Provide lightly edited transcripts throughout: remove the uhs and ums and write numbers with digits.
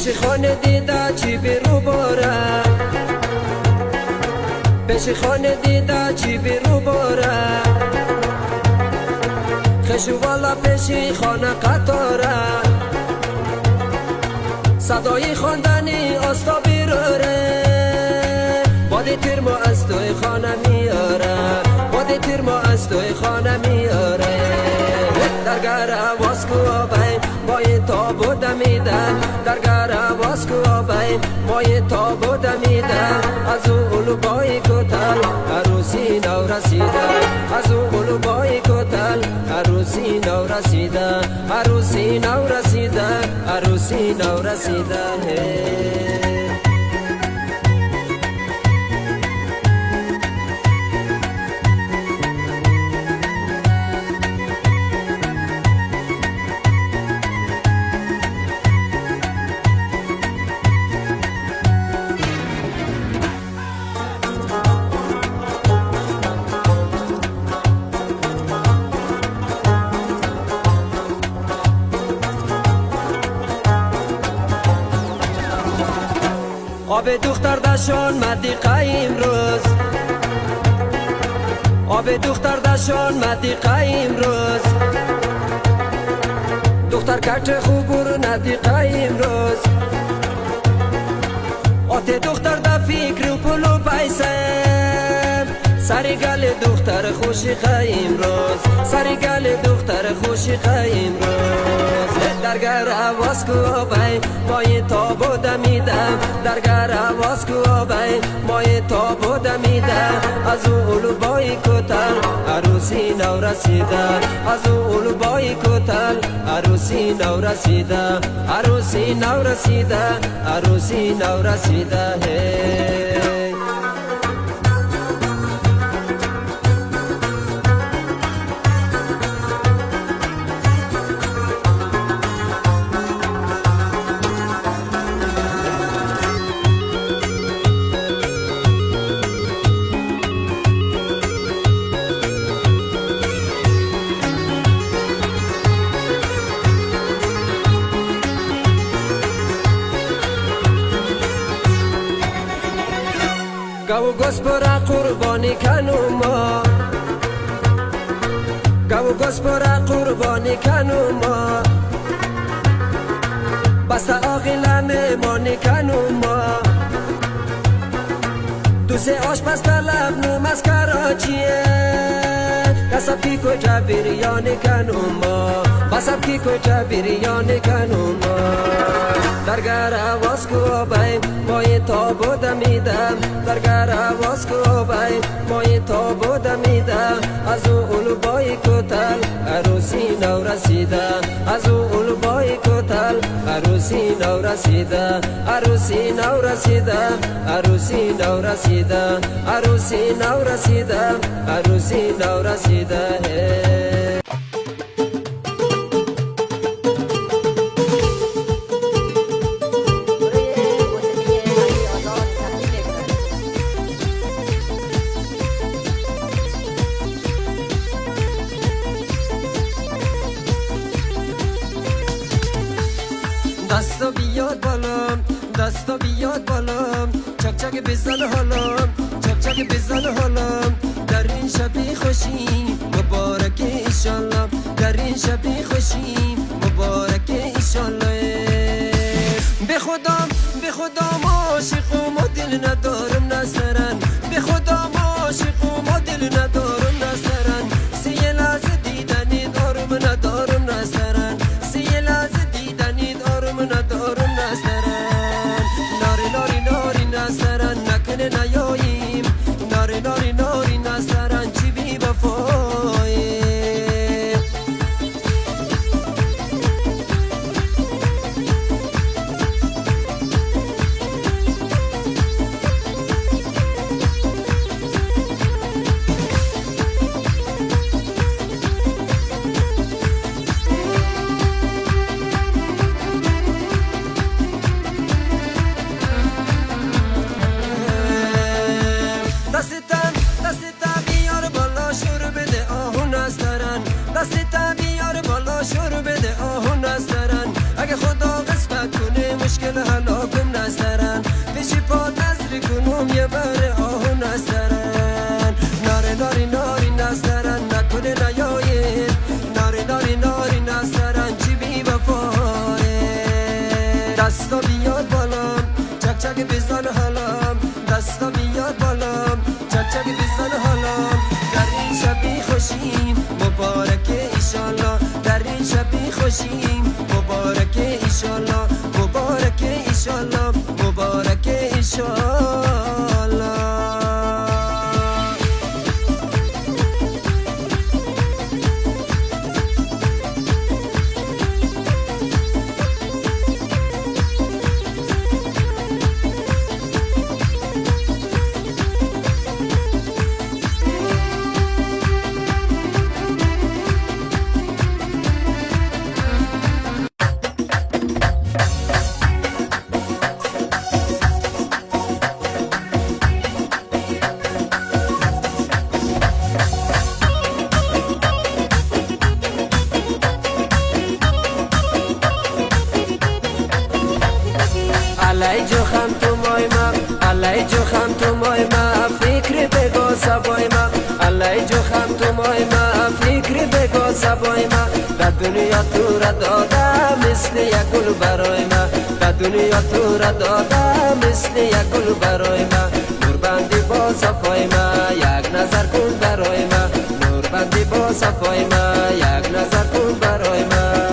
پیش خانه دیده چی برو باره پیش خانه دیده چی برو باره خشو والا پیش خانه قطاره صدای خواندنی آستا بیروره باد تیر ما از توی خانه میاره باد تیر ما از توی خانه میاره درگر واسکو آبای مای تابو دمیدن درگر واسکو آبای مای تابو دمیدن از اولو بای کتل عروسی نو رسیده از اولو بای کتل عروسی نو رسیده عروسی نو رسیده عروسی نو رسیده آب دختر دشان مدی قایم روز آب دختر دشان مدی قایم روز دختر کٹ خوبور ندی قایم روز آت دختر دا فکر و پلو پیسم سری گل دختر خوشی قایم روز سری گل دختر خوشی قایم روز درگر آواز کو آبای مای تابو دمیدم درگر آواز کو آبای مای تابو دمیدم از اولو بای کتل عروسی نو رسیده از اولو بای کتل عروسی نو رسیده عروسی نو رسیده عروسی نو رسیده گاو گسپورا قربانی کنم ما گاو گسپورا قربانی کنم ما بس آقیل میمانی کنم ما دوسه آشپز طلب نوم از کراچیه بساب کی کجا بریانی کنم ما بساب کی کجا بریانی کنم ما درگر آواز کو آبای مای تابو دمیدم درگر آواز کو آبای مای تابو دمیدم از اولو بای کتل عروسی نو رسیده از اولو بای کتل عروسی نو رسیده عروسی نو رسیده عروسی نو رسیده عروسی نو رسیده عروسی نو رسیده دستا بیاد بالام دستا بیاد بالام چک چک بزن حالام چک چک بزن حالام در این شبی خوشی مبارک ایشالله در این شبی خوشی مبارک ایشالله به خودم عاشقم و دل ندارم نسرن به خودم عاشقم و دل ندارم نسرن سی لحظه دیدنی دارم ندارم نسرن سی لحظه دیدنی دارم ندارم نسرن ناری ناری ناری نسرن نکنه نیاییم ناری ناری ناری نسرن چی بی وفایی دست تا بیار بالا شروع بده آهو نسترن اگه خدا قسمت کنه مشکل حلاکم نسترن پیشی پاد نظری کنم یه بره آهو نسترن ناری ناری ناری نسترن نکنه نیاید ناری ناری ناری نسترن چی بی وفایه دستا بیاد بالا چک چک بزن حالم دستا بیاد بالا چک چک بزن حالم در این شبی خوشیم مبارکه ایشالله در این شبی خوشیم مبارکه ایشالله مبارکه ایشالله مبارکه ایشالله علی جوخم تو مای ما علی جوخم تو مای ما فکر بگو سبای ما علی جوخم تو مای ما فکر بگو سبای ما در دنیا تو را دادم مثل یک گل برای ما در دنیا تو را دادم مثل یک گل برای ما نور بندی با صفای ما یک نظر کن برای ما نور بندی با صفای ما یک نظر کن برای ما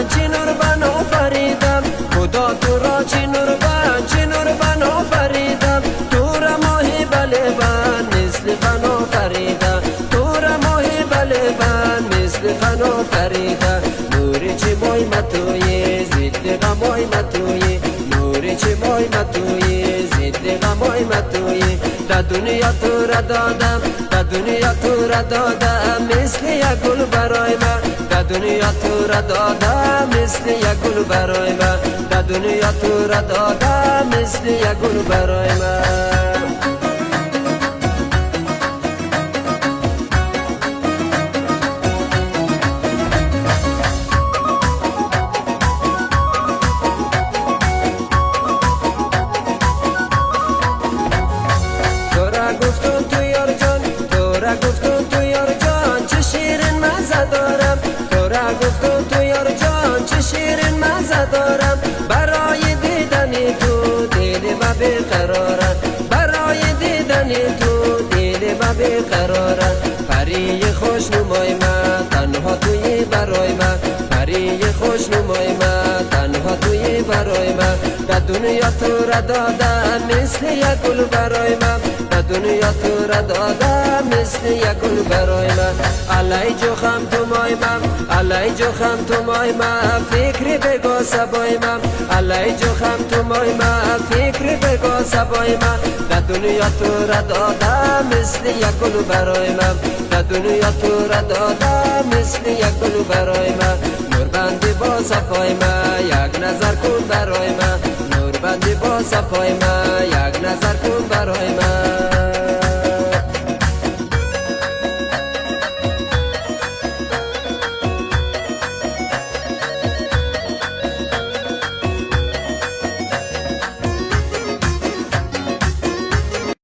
چی نور بن آفریدم خدا تو را چی نور بن آفریدم تو را ماهی بله بن مثل بن آفریدم تو را ماهی بله بن مثل بن آفریدم نوری چی مای متوی زد غمای متوی نوری چی مای متوی زد غمای متوی در دنیا تو را دادم در دنیا تو را دادم مثل یک گل برای من در دنیا تو را دادم مثل یک گل برای من در دنیا تو را دادم مثل یک گل برای من دارم برای دیدن تو دل ما بیقرارم برای دیدن تو دل ما بیقرارم پری خوش نمای من تنها توی برای من پری خوش نمای من تنها توی برای من در دنیا تو را دادم مثل یک گل برای من در دنیا تو را دادم مثل یک گل برای من علی جوخم تو مای من علی جوخم تو مای من فکر بگو سبای من علی جوخم تو مای من فکر بگو سبای من در دنیا تو را دادم مثل یک گل برای من در دنیا تو را دادم مثل یک گل برای من نور بندی با صفای من یک نظر کن برای من نور بندی با صفای من یک نظر کن برای من